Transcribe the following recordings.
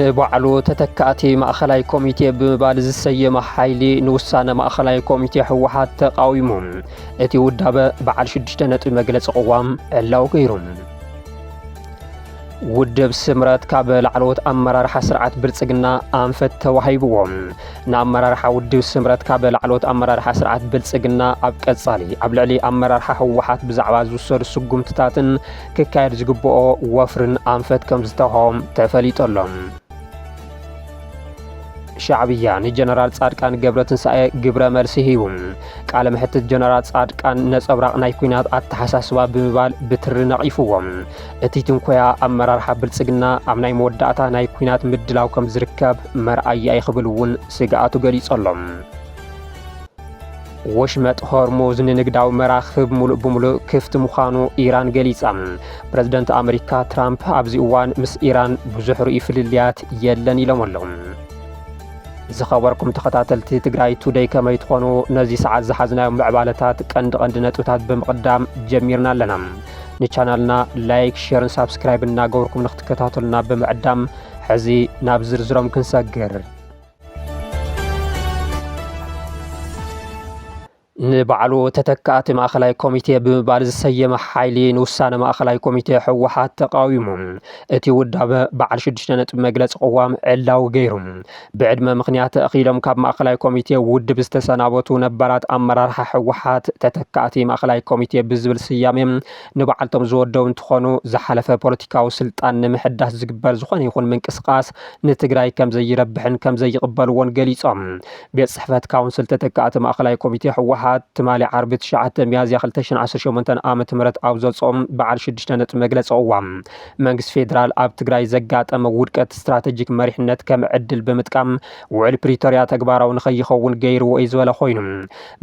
ንባዕሉ ተተካእቲ ማእኸላይ ኮሚቴ ብምባል ዝሰየመ ሓይሊ ንውሳነ ማእኸላይ ኮሚቴ ህወሓት ተቃዊሙ እቲ ውዳበ በዓል 6 ነጥቢ መግለፂ ቅዋም ዕላው ገይሩ ውድብ ስምረት ካብ ላዕለዎት ኣመራርሓ ስርዓት ብልጽግና ኣንፈት ተዋሂብዎም ንኣመራርሓ ውድብ ስምረት ካብ ላዕለዎት ኣመራርሓ ስርዓት ብልጽግና ኣብ ቀጻሊ ኣብ ልዕሊ ኣመራርሓ ህወሓት ብዛዕባ ዝውሰዱ ስጉምትታትን ክካየድ ዝግብኦ ወፍርን ኣንፈት ከም ዝተውሃቦም ተፈሊጦሎም ሻዕብያ ንጀነራል ጻድቃን ገብረትንሳኤ ግብረ መልሲ ሂቡ ቃለ መሕትት ጀነራል ጻድቃን ነጸብራቕ ናይ ኩናት ኣተሓሳስባ ብምባል ብትሪ ነቒፍዎም እቲ ትንኮያ ኣመራርሓ ብልጽግና ኣብ ናይ መወዳእታ ናይ ኩናት ምድላው ከም ዝርከብ መርኣይ ኣይኽብል እውን ስግኣቱ ገሊጾሎም ወሽመጥ ሆርሙዝ ንንግዳዊ መራኽብ ሙሉእ ብምሉእ ክፍቲ ምዃኑ ኢራን ገሊጻ ፕረዚደንት ኣሜሪካ ትራምፕ ኣብዚ እዋን ምስ ኢራን ብዙሕ ርኡይ ፍልልያት የለን ኢሎም ኣለዉ ዝኸበርኩም ተኸታተልቲ ትግራይ ቱዴይ ከመይ ትኾኑ ነዚ ሰዓት ዝሓዝናዮም ምዕባለታት ቀንዲ ነጥብታት ብምቕዳም ጀሚርና ኣለና ንቻናልና ላይክ ሼርን ሳብስክራይብ እናገበርኩም ንኽትከታተሉና ብምዕዳም ሕዚ ናብ ዝርዝሮም ክንሰግር ንባዕሉ ተተካእቲ ማእኸላይ ኮሚቴ ብምባል ዝሰየመ ሓይሊ ንውሳነ ማእኸላይ ኮሚቴ ህወሓት ተቃዊሙ እቲ ውዳበ በዓል 6 ነጥቢ መግለፂ ቅዋም ዕላው ገይሩ ብዕድመ ምኽንያት ተኣኺሎም ካብ ማእኸላይ ኮሚቴ ውድብ ዝተሰናበቱ ነባራት ኣመራርሓ ህወሓት ተተካእቲ ማእኸላይ ኮሚቴ ብዝብል ስያሜ ንባዕልቶም ዝወደው እንትኾኑ ዝሓለፈ ፖለቲካዊ ስልጣን ንምሕዳስ ዝግበር ዝኾነ ይኹን ምንቅስቃስ ንትግራይ ከም ዘይረብሕን ከም ዘይቕበልዎን ገሊፆም ቤት ጽሕፈት ካውንስል ተተካእቲ ማእኸላይ ኮሚቴ ህወሓት ትማሊ ዓርቢ 9 ሚያዝያ 2018 ዓመተ ምህረት ኣብ ዘጾም በዓል 6 ነጥቢ መግለፂ ቅዋም መንግስቲ ፌደራል ኣብ ትግራይ ዘጋጠመ ውድቀት ስትራቴጂክ መሪሕነት ከም ዕድል ብምጥቃም ውዕል ፕሪቶሪያ ተግባራዊ ንኸይኸውን ገይርዎ እዩ ዝበለ ኮይኑ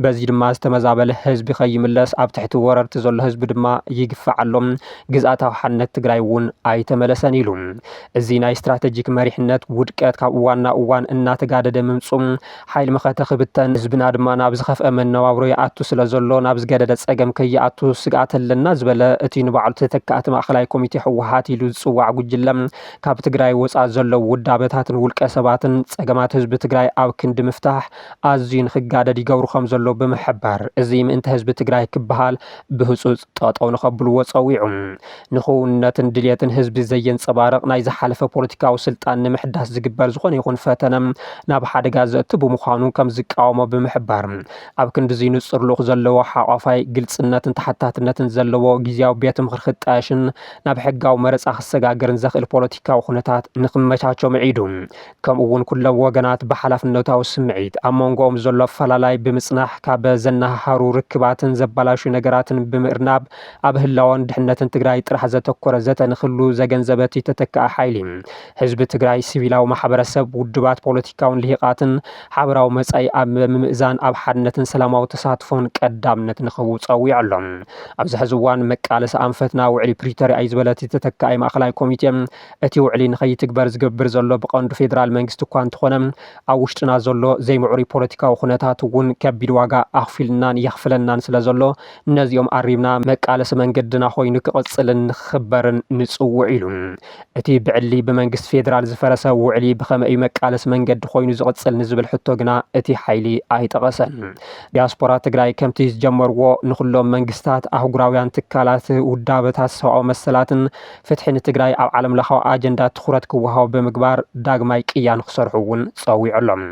በዚ ድማ ዝተመዛበለ ህዝቢ ኸይምለስ ኣብ ትሕቲ ወረርቲ ዘሎ ህዝቢ ድማ ይግፋዓሎም ግዝኣታዊ ሓንነት ትግራይ እውን ኣይተመለሰን ኢሉ እዚ ናይ ስትራቴጂክ መሪሕነት ውድቀት ካብ እዋን ናብ እዋን እናተጋደደ ምምፁም ሓይሊ መኸተኽብተን ህዝብና ድማ ናብ ዝኸፍአ መነባብሮ ይኣቱ ስለ ዘሎ ናብ ዝገደደ ጸገም ከይኣቱ ስግኣት ኣለና ዝበለ እቲ ንባዕሉ ተተካእቲ ማእኸላይ ኮሚቴ ህወሓት ኢሉ ዝጽዋዕ ጉጅለ ካብ ትግራይ ወጻእ ዘሎ ውዳበታትን ውልቀ ሰባትን ጸገማት ህዝቢ ትግራይ ኣብ ክንዲ ምፍታሕ ኣዝዩ ንኽጋደድ ይገብሩ ከም ዘሎ ብምሕባር እዚ ምእንቲ ህዝቢ ትግራይ ክበሃል ብህፁፅ ጠጠው ንኸብልዎ ጸዊዑ ንኽውንነትን ድልየትን ህዝቢ ዘየንፀባርቕ ናይ ዝሓለፈ ፖለቲካዊ ስልጣን ንምሕዳስ ዝግበር ዝኾነ ይኹን ፈተነ ናብ ሓደጋ ዘእቱ ብምዃኑ ከም ዝቃወሞ ብምሕባር ኣብ ክንዲ ንጽር ልኽ ዘለዎ ሓቋፋይ ግልጽነትን ተሓታትነትን ዘለዎ ግዚያዊ ቤት ምኽሪ ክጣየሽን ናብ ሕጋዊ መረፃ ክሰጋገርን ዘኽእል ፖለቲካዊ ኩነታት ንኽመቻቸው ምዒዱ ከምኡ እውን ኩሎም ወገናት ብሓላፍነታዊ ስምዒት ኣብ መንጎኦም ዘሎ ኣፈላላይ ብምጽናሕ ካብ ዘናሃሩ ርክባትን ዘበላሹ ነገራትን ብምእርናብ ኣብ ህላወን ድሕነትን ትግራይ ጥራሕ ዘተኮረ ዘተ ንኽህሉ ዘገንዘበት ተተካእ ሓይሊ ህዝቢ ትግራይ ሲቪላዊ ማሕበረሰብ ውድባት ፖለቲካውን ልሂቃትን ሓበራዊ መጻኢ ኣብ ምምእዛን ኣብ ሓድነትን ሰላማዊ ተሳትፎን ቀዳምነት ንኽህቡ ጸዊዖሎም ኣብዚ ሕዚ እዋን መቃለሲ ኣንፈትና ውዕሊ ፕሪቶሪያ እዩ ዝበለት ተተካኢ ማእኸላይ ኮሚቴ እቲ ውዕሊ ንኸይትግበር ዝገብር ዘሎ ብቐንዱ ፌደራል መንግስቲ እኳ እንተኾነ ኣብ ውሽጥና ዘሎ ዘይምዕሩይ ፖለቲካዊ ኩነታት እውን ከቢድ ዋጋ ኣኽፊልናን የኽፍለናን ስለ ዘሎ ነዚኦም ኣሪብና መቃለሲ መንገድና ኮይኑ ክቕፅልን ንኽኽበርን ንጽውዕ ኢሉ እቲ ብዕሊ ብመንግስቲ ፌደራል ዝፈረሰ ውዕሊ ብኸመይ መቃለሲ መንገዲ ኮይኑ ዝቕፅል ንዝብል ሕቶ ግና እቲ ሓይሊ ኣይጠቐሰን ዲያስፖራ ትግራይ ከምቲ ዝጀመርዎ ንኹሎም መንግስታት ኣህጉራውያን ትካላት ውዳበታት ሰብኣዊ መሰላትን ፍትሒ ንትግራይ ኣብ ዓለም ለኻዊ ኣጀንዳ ትኹረት ክወሃቦ ብምግባር ዳግማይ ቅያን ክሰርሑ እውን ጸዊዖሎም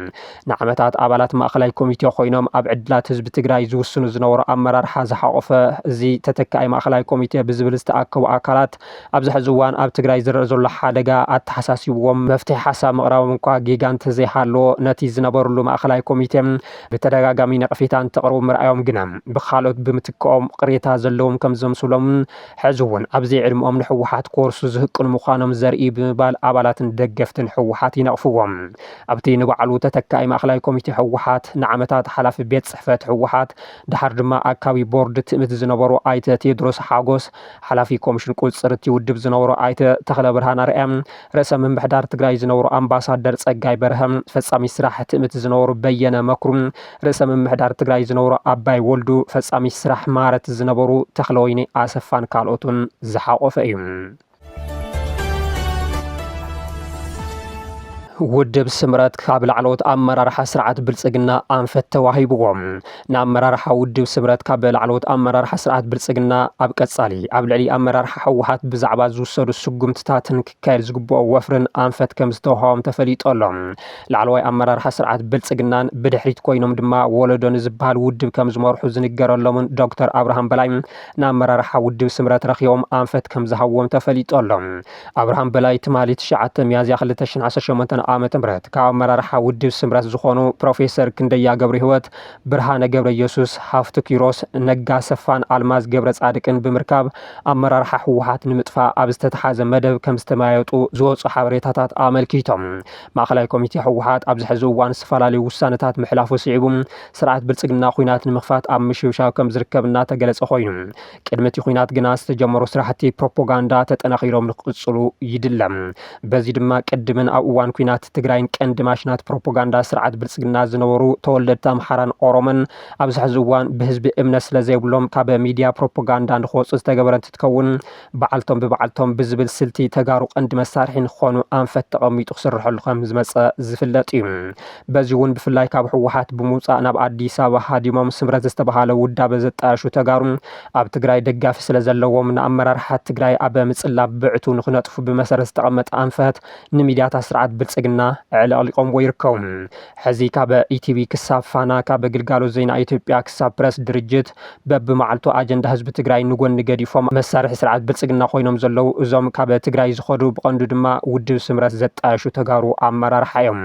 ንዓመታት ኣባላት ማእኸላይ ኮሚቴ ኮይኖም ኣብ ዕድላት ህዝቢ ትግራይ ዝውስኑ ዝነበሩ ኣመራርሓ ዝሓቆፈ እዚ ተተካኢ ማእኸላይ ኮሚቴ ብዝብል ዝተኣከቡ ኣካላት ኣብዚ ሕዚ እዋን ኣብ ትግራይ ዝረአ ዘሎ ሓደጋ ኣተሓሳሲብዎም መፍትሒ ሓሳብ ምቕራቦም እኳ ጌጋ እንተዘይሃለዎ ነቲ ዝነበሩሉ ማእኸላይ ኮሚቴ ብተደጋጋሚ ነቐፌታን ተቕርቡ ምርኣዮም ግና ብኻልኦት ብምትክኦም ቅሬታ ዘለዎም ከም ዘምስሎም ሕዚ እውን ኣብዚ ዕድሚኦም ንሕወሓት ኮርሱ ዝህቅኑ ምዃኖም ዘርኢ ብምባል ኣባላትን ደገፍትን ሕወሓት ይነቕፍዎም ኣብቲ ንባዕሉ ተተካኢ ማእኸላይ ኮሚቴ ሕወሓት ንዓመታት ሓላፊ ቤት ጽሕፈት ሕወሓት ድሓር ድማ ኣካቢ ቦርድ ትእምት ዝነበሩ ኣይተ ቴድሮስ ሓጎስ ሓላፊ ኮሚሽን ቁፅር እቲ ውድብ ዝነበሩ ኣይተ ተኽለ ብርሃን ኣርኣያ ርእሰ ምምሕዳር ትግራይ ዝነበሩ ኣምባሳደር ጸጋይ በርሀ ፈጻሚ ስራሕ ትእምት ዝነበሩ በየነ መክሩ ርእሰ ምምሕዳር ትግራይ ዝነበሩ ኣባይ ወልዱ ፈጻሚ ስራሕ ማረት ዝነበሩ ተኽለወይኒ ኣሰፋን ካልኦቱን ዝሓቆፈ እዩ ውድብ ስምረት ካብ ላዕለዎት ኣመራርሓ ስርዓት ብልጽግና ኣንፈት ተዋሂብዎም ንኣመራርሓ ውድብ ስምረት ካብ ላዕለዎት ኣመራርሓ ስርዓት ብልጽግና ኣብ ቀጻሊ ኣብ ልዕሊ ኣመራርሓ ሕወሓት ብዛዕባ ዝውሰዱ ስጉምትታትን ክካየድ ዝግብኦ ወፍርን ኣንፈት ከም ዝተዋህቦም ተፈሊጦሎም ላዕለዋይ ኣመራርሓ ስርዓት ብልጽግናን ብድሕሪት ኮይኖም ድማ ወለዶ ንዝበሃል ውድብ ከም ዝመርሑ ዝንገረሎምን ዶክተር ኣብርሃም በላይ ንኣመራርሓ ውድብ ስምረት ረኺቦም ኣንፈት ከም ዝሃብዎም ተፈሊጦሎም ኣብርሃም በላይ ትማሊ 9 ሚያዝያ 2018 ዓመተ ምህረት ካብ ኣመራርሓ ውድብ ስምረት ዝኾኑ ፕሮፌሰር ክንደያ ገብረ ህይወት ብርሃነ ገብረ ኢየሱስ ሃፍቱ ኪሮስ ነጋ ሰፋን ኣልማዝ ገብረ ጻድቅን ብምርካብ ኣመራርሓ ሕወሓት ንምጥፋእ ኣብ ዝተተሓዘ መደብ ከም ዝተማየጡ ዝወፁ ሓበሬታታት ኣመልኪቶም ማእኸላይ ኮሚቴ ሕወሓት ኣብዚ ሕዚ እዋን ዝተፈላለዩ ውሳነታት ምሕላፉ ስዒቡ ስርዓት ብልጽግና ኩናት ንምኽፋት ኣብ ምሽብሻብ ከም ዝርከብ እናተገለጸ ኮይኑ ቅድሚ እቲ ኩናት ግና ዝተጀመሩ ስራሕቲ ፕሮፓጋንዳ ተጠናኺሮም ንክቕጽሉ ይድለም በዚ ድማ ቅድምን ኣብ እዋን ኩናት ትግራይን ቀንዲ ማሽናት ፕሮፓጋንዳ ስርዓት ብልጽግና ዝነበሩ ተወለድቲ ኣምሓራን ኦሮሞን ኣብዚ ሕዚ እዋን ብህዝቢ እምነት ስለ ዘይብሎም ካብ ሚድያ ፕሮፓጋንዳ ንክወፁ ዝተገበረ እንትትከውን በዓልቶም ብበዓልቶም ብዝብል ስልቲ ተጋሩ ቀንዲ መሳርሒ ንክኾኑ ኣንፈት ተቐሚጡ ክስርሐሉ ከም ዝመፀ ዝፍለጥ እዩ በዚ እውን ብፍላይ ካብ ሕወሓት ብምውፃእ ናብ ኣዲስ ኣበባ ሃዲሞም ስምረት ዝተባሃለ ውዳበ ዘጣየሹ ተጋሩ ኣብ ትግራይ ደጋፊ ስለ ዘለዎም ንኣመራርሓ ትግራይ ኣብ ምጽላብ ብዕቱ ንክነጥፉ ብመሰረት ዝተቐመጠ ኣንፈት ንሚድያታት ስርዓት ብልጽግና ዕለቕሊቖም ይርከቡ ሕዚ ካብ ኢቲቪ ክሳብ ፋና ካብ ግልጋሎት ዜና ኢትዮጵያ ክሳብ ፕረስ ድርጅት በብመዓልቱ ኣጀንዳ ህዝቢ ትግራይ ንጎኒ ገዲፎም መሳርሒ ስርዓት ብልጽግና ኮይኖም ዘለው እዞም ካብ ትግራይ ዝኸዱ ብቐንዱ ድማ ውድብ ስምረት ዘጣየሹ ተጋሩ ኣመራርሓ እዮም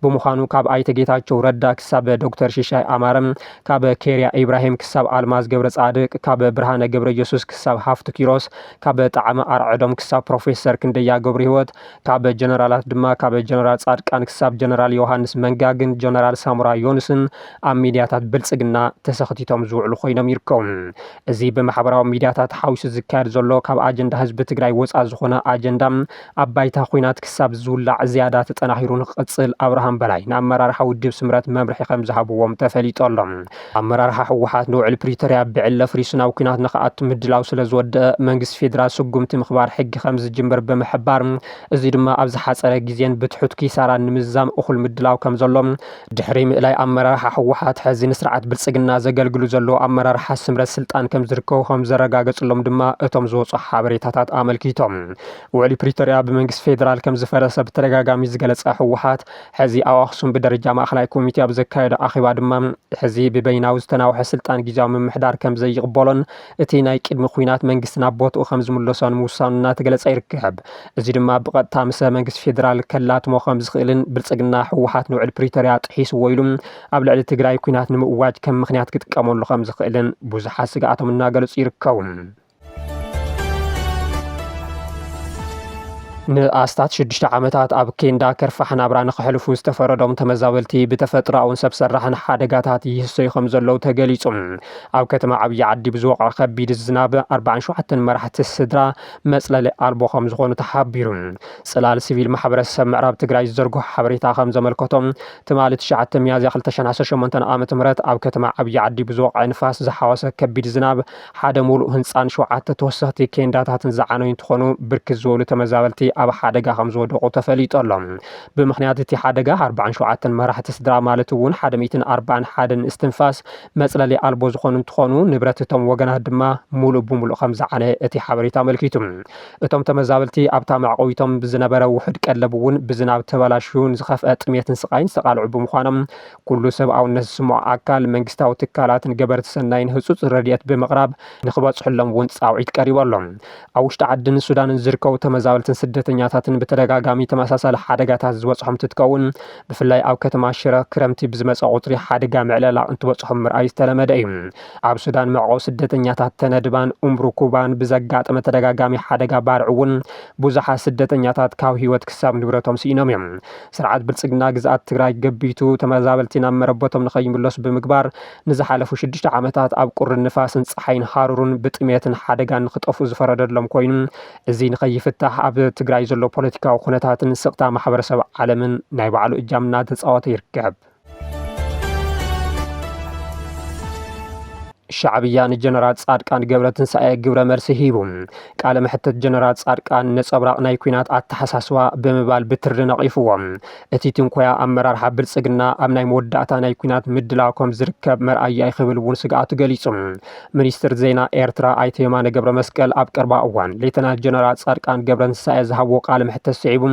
ብምዃኑ ካብ ኣይተ ጌታቸው ረዳ ክሳብ ዶክተር ሽሻይ ኣማረም ካብ ኬርያ ኢብራሂም ክሳብ ኣልማዝ ገብረ ጻድቅ ካብ ብርሃነ ገብረ ኢየሱስ ክሳብ ሃፍቱ ኪሮስ ካብ ጣዕመ ኣርዕዶም ክሳብ ፕሮፌሰር ክንደያ ገብረ ህይወት ካብ ጀነራላት ድማ ካብ ጀነራል ጻድቃን ክሳብ ጀነራል ዮሃንስ መንጋግን ጀነራል ሳሙራ ዮንስን ኣብ ሚድያታት ብልጽግና ተሰኽቲቶም ዝውዕሉ ኮይኖም ይርከቡ እዚ ብማሕበራዊ ሚድያታት ሓዊሱ ዝካየድ ዘሎ ካብ ኣጀንዳ ህዝቢ ትግራይ ወፃእ ዝኾነ ኣጀንዳ ኣብ ባይታ ኩናት ክሳብ ዝውላዕ ዝያዳ ተጠናኺሩ ንክቕጽል ኣብርሃም በላይ ንኣመራርሓ ውድብ ስምረት መምርሒ ከም ዝሃብዎም ተፈሊጦሎም ኣመራርሓ ሕወሓት ንውዕል ፕሪቶርያ ብዕለ ፍሪሱ ናብ ኩናት ንኽኣቱ ምድላው ስለ ዝወደአ መንግስቲ ፌደራል ስጉምቲ ምኽባር ሕጊ ከም ዝጅምር ብምሕባር እዚ ድማ ኣብ ዝሓፀረ ግዜን ብትሑት ኪሳራ ንምዛም እኹል ምድላው ከም ዘሎም ድሕሪ ምእላይ ኣመራርሓ ሕወሓት ሕዚ ንስርዓት ብልጽግና ዘገልግሉ ዘሎ ኣመራርሓ ስምረት ስልጣን ከም ዝርከቡ ከም ዘረጋገጽሎም ድማ እቶም ዝወፁ ሓበሬታታት ኣመልኪቶም ውዕሊ ፕሪቶርያ ብመንግስቲ ፌደራል ከም ዝፈረሰ ብተደጋጋሚ ዝገለጸ ሕወሓት ሕዚ ኣብ ኣኽሱም ብደረጃ ማእኸላይ ኮሚቴ ኣብ ዘካየደ ኣኼባ ድማ ሕዚ ብበይናዊ ዝተናውሐ ስልጣን ግዜያዊ ምምሕዳር ከም ዘይቕበሎን እቲ ናይ ቅድሚ ኩናት መንግስቲ ናብ ቦትኡ ከም ዝምለሶን ምውሳኑ እናተገለጸ ይርከብ እዚ ድማ ብቐጥታ ምስ መንግስቲ ፌደራል ከላትሞ ከም ዝኽእልን ብልጽግና ሕወሓት ንውዕል ፕሪቶርያ ጥሒስዎ ኢሉ ኣብ ልዕሊ ትግራይ ኩናት ንምእዋጅ ከም ምኽንያት ክጥቀመሉ ከም ዝኽእልን ብዙሓት ስግኣቶም እናገለጹ ይርከቡ ንኣስታት 6 ዓመታት ኣብ ኬንዳ ከርፋሕ ናብራ ንኽሕልፉ ዝተፈረዶም ተመዛበልቲ ብተፈጥሮኣውን ሰብ ሰራሕን ሓደጋታት ይህሰዩ ከም ዘለው ተገሊጹ ኣብ ከተማ ዓብዪ ዓዲ ብዝወቕዐ ከቢድ ዝናብ 47 መራሕቲ ስድራ መጽለሊ ኣልቦ ከም ዝኾኑ ተሓቢሩ ጽላል ሲቪል ማሕበረሰብ ምዕራብ ትግራይ ዝዘርግሑ ሓበሬታ ከም ዘመልከቶም ትማሊ 9 ሚያዝያ 2018 ዓመተ ምህረት ኣብ ከተማ ዓብዪ ዓዲ ብዝወቕዐ ንፋስ ዝሓወሰ ከቢድ ዝናብ ሓደ ሙሉእ ህንፃን 7 ተወሰኽቲ ኬንዳታትን ዝዓነዩ እንትኾኑ ብርክት ዝበሉ ተመዛበልቲ ኣብ ሓደጋ ከም ዝወደቑ ተፈሊጦሎም ብምኽንያት እቲ ሓደጋ 47 መራሕቲ ስድራ ማለት እውን 141 እስትንፋስ መጽለሊ ኣልቦ ዝኾኑ እንትኾኑ ንብረት እቶም ወገናት ድማ ሙሉእ ብሙሉእ ከም ዝዓነ እቲ ሓበሬታ ኣመልኪቱ እቶም ተመዛበልቲ ኣብታ መዕቆቢቶም ብዝነበረ ውሕድ ቀለብ እውን ብዝናብ ተበላሽዩን ዝኸፍአ ጥሜትን ስቃይን ዝተቃልዑ ብምዃኖም ኩሉ ሰብኣውነት ዝስምዖ ኣካል መንግስታዊ ትካላትን ገበርቲ ሰናይን ህፁፅ ረድኤት ብምቕራብ ንኽበፅሑሎም እውን ፃውዒት ቀሪቦሎም ኣብ ውሽጢ ዓድን ሱዳንን ዝርከቡ ተመዛበልትን ስደተኛታትን ብተደጋጋሚ ተመሳሳሊ ሓደጋታት ዝበፅሖም ትትከውን ብፍላይ ኣብ ከተማ ሽረ ክረምቲ ብዝመፀ ቁፅሪ ሓደጋ ምዕለላቕ እንትበፅሖም ምርኣይ ዝተለመደ እዩ ኣብ ሱዳን መዕቆቢ ስደተኛታት ተነድባን እምሩኩባን ብዘጋጠመ ተደጋጋሚ ሓደጋ ባርዕ እውን ብዙሓት ስደተኛታት ካብ ሂወት ክሳብ ንብረቶም ስኢኖም እዮም ስርዓት ብልጽግና ግዝኣት ትግራይ ገቢቱ ተመዛበልቲ ናብ መረበቶም ንኸይምለሱ ብምግባር ንዝሓለፉ 6 ዓመታት ኣብ ቁርን ንፋስን ፀሓይን ሃሩርን ብጥሜትን ሓደጋን ንኽጠፉ ዝፈረደሎም ኮይኑ እዚ ንኸይፍታሕ ኣብ ትግራይ ዘሎ ፖለቲካዊ ኩነታትን ስቕታ ማሕበረሰብ ዓለምን ናይ ባዕሉ እጃምና ተፃወተ ይርከብ شعبية جنرال صادقان ገብረትንሳኤ ግብረ መልሲ ሂቡ ቃለ መሕተት ጀነራል ጻድቃን ነጸብራቅ ናይ ኩናት ኣተሓሳስባ ብምባል ብትሪ ነቂፍዎም እቲ ትንኮያ ኣመራርሓ ብልጽግና ኣብ ናይ መወዳእታ ናይ ኩናት ምድላው ከም ዝርከብ መርኣያ ይኽብል እውን ስግኣቱ ገሊጹ ሚኒስትር ዜና ኤርትራ ኣይተ የማነ ገብረ መስቀል ኣብ ቀርባ እዋን ሌተናንት ጀነራል ጻድቃን ገብረትንሳኤ ዝሃብዎ ቃለ መሕተት ስዒቡ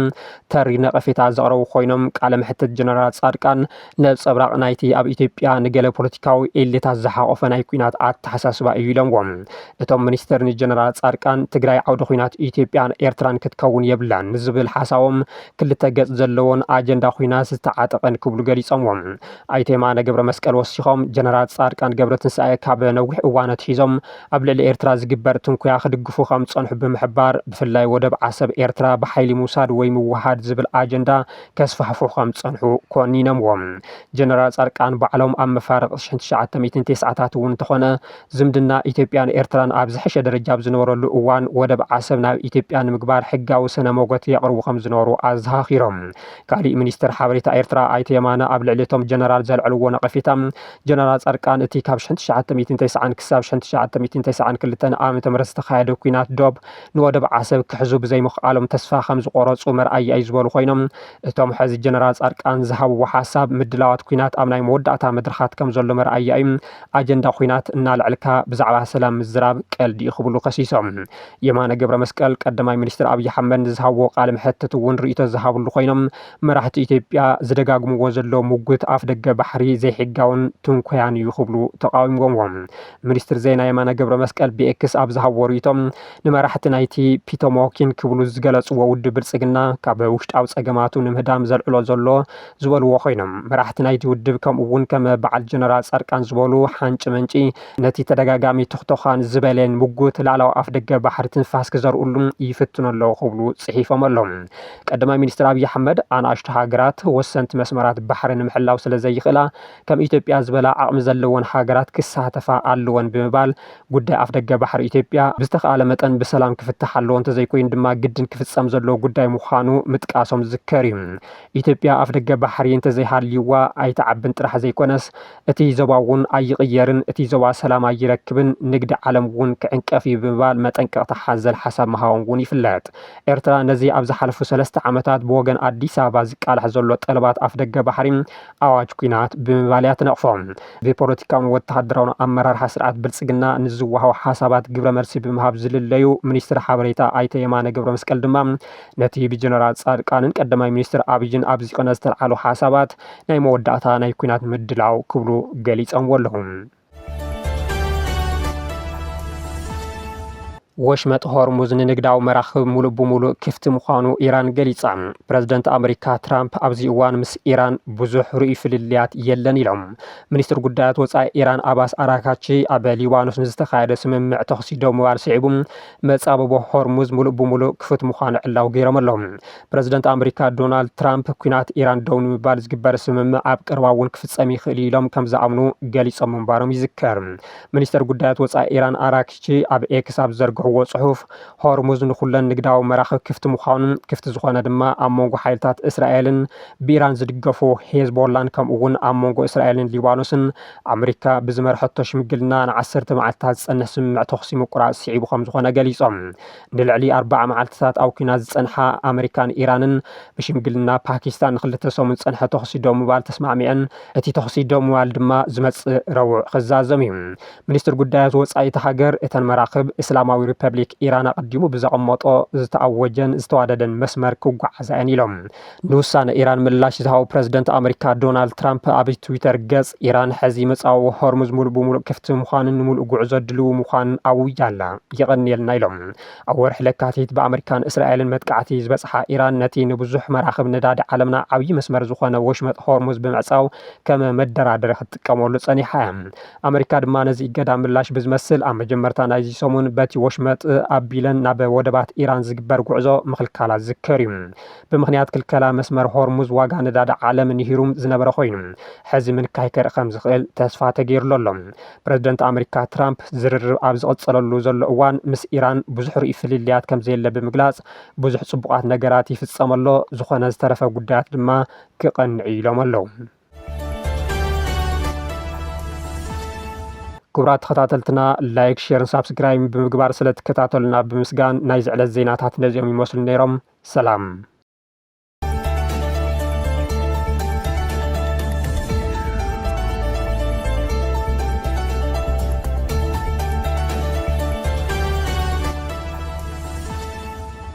ተሪ ነቐፌታ ዘቕረቡ ኮይኖም ቃለ መሕተት ጀነራል ጻድቃን ነጸብራቅ ናይቲ ኣብ ኢትዮጵያ ንገለ ፖለቲካዊ ኤሌታት ዝሓቆፈ ናይ ኩናት ኣተሓሳስባ እዩ ኢሎምዎም እቶም ሚኒስትር ጀነራል ጻድቃን ትግራይ ዓውደ ኩናት ኢትዮጵያን ኤርትራን ክትከውን የብላን ንዝብል ሓሳቦም ክልተ ገጽ ዘለዎን ኣጀንዳ ኩናት ዝተዓጠቐን ክብሉ ገሊጾምዎም ኣይተ የማነ ገብረ መስቀል ወሲኾም ጀነራል ጻድቃን ገብረትንሳኤ ካብ ነዊሕ እዋናት ሒዞም ኣብ ልዕሊ ኤርትራ ዝግበር ትንኩያ ክድግፉ ከም ጸንሑ ብምሕባር ብፍላይ ወደብ ዓሰብ ኤርትራ ብሓይሊ ምውሳድ ወይ ምውሃድ ዝብል ኣጀንዳ ከስፋሕፍሑ ከም ጸንሑ ኮኒኖምዎም ጀነራል ጻድቃን ባዕሎም ኣብ መፋርቕ 1990ታት እውን ተኾነ ዝምድና ኢትዮጵያን ኤርትራን ኣብ ዝሕሸ ደረጃ ዝነበረሉ እዋን ወደብ ዓሰብ ናብ ኢትዮጵያ ንምግባር ሕጋዊ ሰነ ሞገት የቕርቡ ከም ዝነበሩ ኣዘኻኺሮም ካሊእ ሚኒስትር ሓበሬታ ኤርትራ ኣይተ የማነ ኣብ ልዕሊቶም ጀነራል ዘልዕልዎ ነቐፌታ ጀነራል ጻድቃን እቲ ካብ 1990 ክሳብ 1992 ዓመተ ምህረት ዝተኻየደ ኩናት ዶብ ንወደብ ዓሰብ ክሕዙ ብዘይምኽኣሎም ተስፋ ከም ዝቆረጹ መርኣያ እዩ ዝበሉ ኮይኖም እቶም ሕዚ ጀነራል ጻድቃን ዝሃብዎ ሓሳብ ምድላዋት ኩናት ኣብ ናይ መወዳእታ መድረኻት ከም ዘሎ መርኣያ እዩ ኣጀንዳ ኩናት እናልዕልካ ብዛዕባ ሰላም ምዝራብ ቀልዲ ይኽብሉ ከሲሶም የማነ ገብረ መስቀል ቀዳማይ ሚኒስትር ኣብይ ኣሕመድ ዝሃብዎ ቃለ መሕተት እውን ርእይቶ ዝሃብሉ ኮይኖም መራሕቲ ኢትዮጵያ ዝደጋግምዎ ዘሎ ሙግት ኣፍ ደገ ባሕሪ ዘይሕጋውን ትንኮያን እዩ ክብሉ ተቃዊሞም ሚኒስትር ዜና የማነ ገብረ መስቀል ብኤክስ ኣብ ዝሃብዎ ርእይቶም ንመራሕቲ ናይቲ ፒቶሞኪን ክብሉ ዝገለጽዎ ውድብ ብልጽግና ካብ ውሽጣዊ ጸገማቱ ንምህዳም ዘልዕሎ ዘሎ ዝበልዎ ኮይኖም መራሕቲ ናይቲ ውድብ ከምኡ እውን ከም በዓል ጀነራል ጻድቃን ዝበሉ ሓንጭ መንጪ ነቲ ተደጋጋሚ ትኽቶኻን ዝበለን ሙጉት ላዕላዊ ኣፍ ደገ ባሕሪ ትንፋስ ክዘርእሉ ይፍትኑ ኣለዉ ክብሉ ጽሒፎም ኣሎም ቀዳማይ ሚኒስትር ኣብይ ኣሕመድ ኣናእሽቱ ሃገራት ወሰንቲ መስመራት ባሕሪ ንምሕላው ስለ ዘይኽእላ ከም ኢትዮጵያ ዝበላ ዓቕሚ ዘለወን ሃገራት ክሳተፋ ኣለወን ብምባል ጉዳይ ኣፍ ደገ ባሕሪ ኢትዮጵያ ብዝተኻለ መጠን ብሰላም ክፍታሕ ኣለዎ እንተዘይኮይኑ ድማ ግድን ክፍጸም ዘለዎ ጉዳይ ምዃኑ ምጥቃሶም ዝዝከር እዩ ኢትዮጵያ ኣፍ ደገ ባሕሪ እንተዘይሃልይዋ ኣይተዓብን ጥራሕ ዘይኮነስ እቲ ዞባ እውን ኣይቕየርን እቲ ዞባ ሰላም ኣይረክብን ንግዲ ዓለም እውን ክዕንቀፍ ብምባል መጠንቀቕታ ሓዘል ሓሳብ ምሃቦም እውን ይፍለጥ ኤርትራ ነዚ ኣብ ዝሓለፉ 3 ዓመታት ብወገን ኣዲስ ኣበባ ዝቃልሕ ዘሎ ጠለባት ኣፍ ደገ ባሕሪ ኣዋጅ ኩናት ብምባል ትነቕፎም ብፖለቲካውን ወተሃደራውን ኣመራርሓ ስርዓት ብልጽግና ንዝወሃቡ ሓሳባት ግብረ መልሲ ብምሃብ ዝልለዩ ሚኒስትር ሓበሬታ ኣይተ የማነ ገብረ መስቀል ድማ ነቲ ብጀነራል ጻድቃንን ቀዳማይ ሚኒስትር ኣብይን ኣብ ዚቆነ ዝተልዓሉ ሓሳባት ናይ መወዳእታ ናይ ኩናት ምድላው ክብሉ ገሊጾም ኣለኹም ወሽመጥ ሆርሙዝ ንንግዳዊ መራኽብ ሙሉእ ብሙሉእ ክፍቲ ምዃኑ ኢራን ገሊጻ ፕረዚደንት ኣሜሪካ ትራምፕ ኣብዚ እዋን ምስ ኢራን ብዙሕ ርኡይ ፍልልያት የለን ኢሎም ሚኒስትር ጉዳያት ወጻኢ ኢራን ኣባስ ኣራካቺ ኣብ ሊባኖስ ንዝተኻየደ ስምምዕ ተኽሲ ደው ምባል ስዒቡ መጻበቦ ሆርሙዝ ሙሉእ ብሙሉእ ክፍት ምዃኑ ዕላው ገይሮም ኣሎም ፕረዚደንት ኣሜሪካ ዶናልድ ትራምፕ ኩናት ኢራን ደው ንምባል ዝግበር ስምምዕ ኣብ ቀረባ እውን ክፍጸም ይኽእል ኢሎም ከም ዝኣምኑ ገሊጾም ምንባሮም ይዝከር ሚኒስትር ጉዳያት ወጻኢ ኢራን ኣራካቺ ኣብ ኤክስ ኣብ ዘርግሑ ጽሑፍ ሆርሙዝ ንኹለን ንግዳዊ መራኽብ ክፍቲ ምዃኑ ክፍቲ ዝኾነ ድማ ኣብ መንጎ ሓይልታት እስራኤልን ብኢራን ዝድገፉ ሄዝቦላን ከምኡ እውን ኣብ መንጎ እስራኤልን ሊባኖስን ኣሜሪካ ብዝመርሐቶ ሽምግልና ን10 መዓልትታት ዝጸንሕ ስምምዕ ተኽሲ ምቁራጽ ስዒቡ ከም ዝኾነ ገሊጾም ንልዕሊ 40 መዓልትታት ኣብ ኩናት ዝጸንሓ ኣሜሪካን ኢራንን ብሽምግልና ፓኪስታን ንክልተ ሰሙን ዝጸንሐ ተኽሲ ደው ምባል ተስማዕሚዐን እቲ ተኽሲ ደው ምባል ድማ ዝመጽእ ረቡዕ ክዛዘም እዩ ሚኒስትር ጉዳያት ወጻኢ ሃገር እተን መራኽብ እስላማዊ ሪፐብሊክ ኢራን ቀዲሙ ብዘቐመጦ ዝተኣወጀን ዝተዋደደን መስመር ክጓዓዛን ኢሎም ንውሳነ ኢራን ምላሽ ዝሃቡ ፕረዚደንት ኣሜሪካ ዶናልድ ትራምፕ ኣብ ትዊተር ገጽ ኢራን ሕዚ መጻወ ሆርሙዝ ሙሉእ ብሙሉእ ክፍቲ ምዃንን ንምሉእ ጉዕዞ ድልው ምዃንን ኣውጃላ ይቐኒየልና ኢሎም ኣብ ወርሒ ለካቲት ብኣሜሪካን እስራኤልን መጥቃዕቲ ዝበጽሓ ኢራን ነቲ ንብዙሕ መራኽብ ነዳዲ ዓለምና ዓብዪ መስመር ዝኾነ ወሽመጥ ሆርሙዝ ብምዕጻው ከም መደራደሪ ክትጥቀመሉ ጸኒሓ ኣሜሪካ ድማ ነዚ እገዳ ምላሽ ብዝመስል ኣብ መጀመርታ ናይዚ ሰሙን በቲ ወሽመጥ ኣቢለን ናብ ወደባት ኢራን ዝግበር ጉዕዞ ምኽልካላ ዝዝከር እዩ ብምኽንያት ክልከላ መስመር ሆርሙዝ ዋጋ ነዳዲ ዓለም ንሂሩም ዝነበረ ኮይኑ ሕዚ ምንካይ ከርኢ ከም ዝኽእል ተስፋ ተገይሩሉ ኣሎ ፕረዚደንት ኣሜሪካ ትራምፕ ዝርርብ ኣብ ዝቕጽለሉ ዘሎ እዋን ምስ ኢራን ብዙሕ ርኡይ ፍልልያት ከም ዘየለ ብምግላጽ ብዙሕ ጽቡቓት ነገራት ይፍጸመሎ ዝኾነ ዝተረፈ ጉዳያት ድማ ክቐንዕ ኢሎም ኣለዉ ክቡራት ተኸታተልትና ላይክ ሼርን ሳብስክራይብ ብምግባር ስለተከታተሉና ብምስጋን ናይ ዝዕለት ዜናታት ነዚኦም ይመስሉ ነይሮም። ሰላም